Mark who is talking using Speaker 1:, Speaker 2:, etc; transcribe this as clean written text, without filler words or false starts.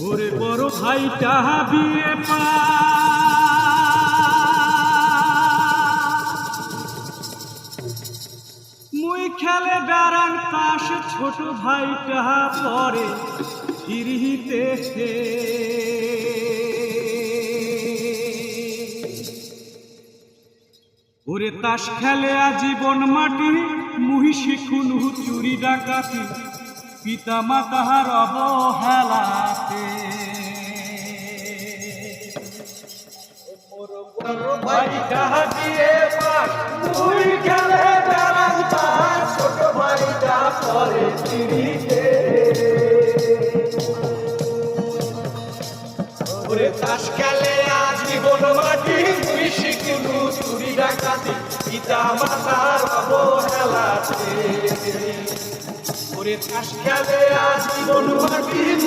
Speaker 1: ওরে বড় ভাইটা বিয়ে মুই খেলে বেড়ান তাস, ছোট ভাইটা পরে ফিরিতে ওরে তাস খেলে আজীবন মাটি, মুহি শিখুন চুরি ডাকাতি পিতা মাতার অবহেলাতে।
Speaker 2: ভাইটা দিয়ে পাস তুই খেলে বেড়ান তাস, ছোট ভাইটা পরে ফিরিতে ওরে তাস খেলে আজীবন মাটি, তুই শিখলু চুরি ডাকাতি পিতা মাতার অবহেলাতে। ওরে তাস খেলে আজীবন মাটি।